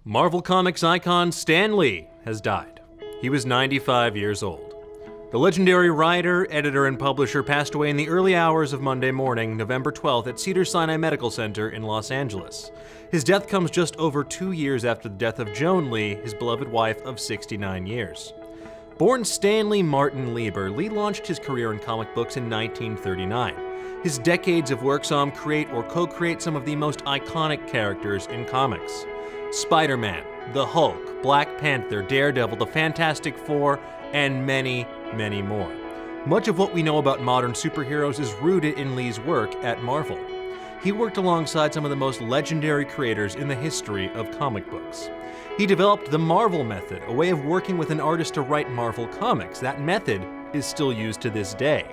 Marvel Comics icon Stan Lee has died. He was 95 years old. The legendary writer, editor, and publisher passed away in the early hours of Monday morning, November 12th at Cedars-Sinai Medical Center in Los Angeles. His death comes just over 2 years after the death of Joan Lee, his beloved wife of 69 years. Born Stanley Martin Lieber, Lee launched his career in comic books in 1939. His decades of work saw him create or co-create some of the most iconic characters in comics. Spider-Man, the Hulk, Black Panther, Daredevil, the Fantastic Four, and many, many more. Much of what we know about modern superheroes is rooted in Lee's work at Marvel. He worked alongside some of the most legendary creators in the history of comic books. He developed the Marvel method, a way of working with an artist to write Marvel comics. That method is still used to this day.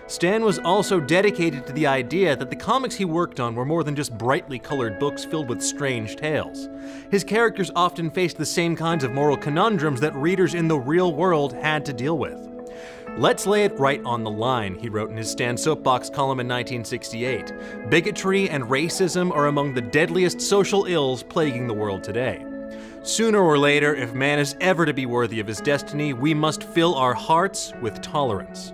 Stan was also dedicated to the idea that the comics he worked on were more than just brightly colored books filled with strange tales. His characters often faced the same kinds of moral conundrums that readers in the real world had to deal with. "Let's lay it right on the line," he wrote in his Stan Soapbox column in 1968. "Bigotry and racism are among the deadliest social ills plaguing the world today. Sooner or later, if man is ever to be worthy of his destiny, we must fill our hearts with tolerance."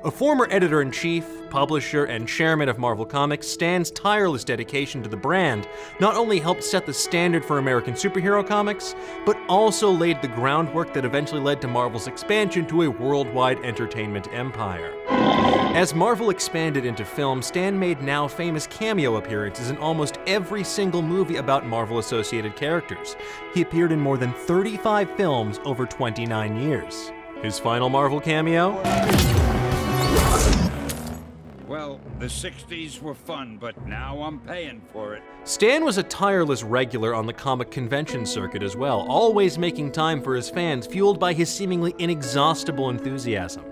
A former editor-in-chief, publisher, and chairman of Marvel Comics, Stan's tireless dedication to the brand not only helped set the standard for American superhero comics, but also laid the groundwork that eventually led to Marvel's expansion to a worldwide entertainment empire. As Marvel expanded into film, Stan made now famous cameo appearances in almost every single movie about Marvel-associated characters. He appeared in more than 35 films over 29 years. His final Marvel cameo? Well, the 60s were fun, but now I'm paying for it. Stan was a tireless regular on the comic convention circuit as well, always making time for his fans, fueled by his seemingly inexhaustible enthusiasm.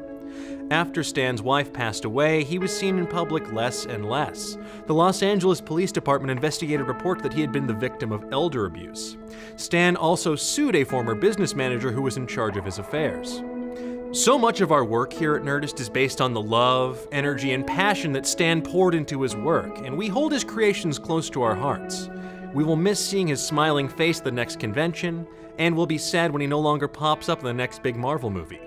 After Stan's wife passed away, he was seen in public less and less. The Los Angeles Police Department investigated reports that he had been the victim of elder abuse. Stan also sued a former business manager who was in charge of his affairs. So much of our work here at Nerdist is based on the love, energy, and passion that Stan poured into his work, and we hold his creations close to our hearts. We will miss seeing his smiling face at the next convention, and we'll be sad when he no longer pops up in the next big Marvel movie.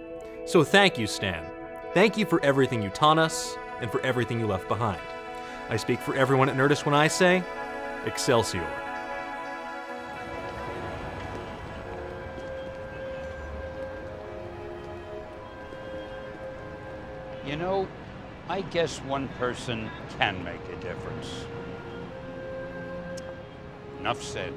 So thank you, Stan. Thank you for everything you taught us, and for everything you left behind. I speak for everyone at Nerdist when I say, Excelsior. You know, I guess one person can make a difference. Enough said.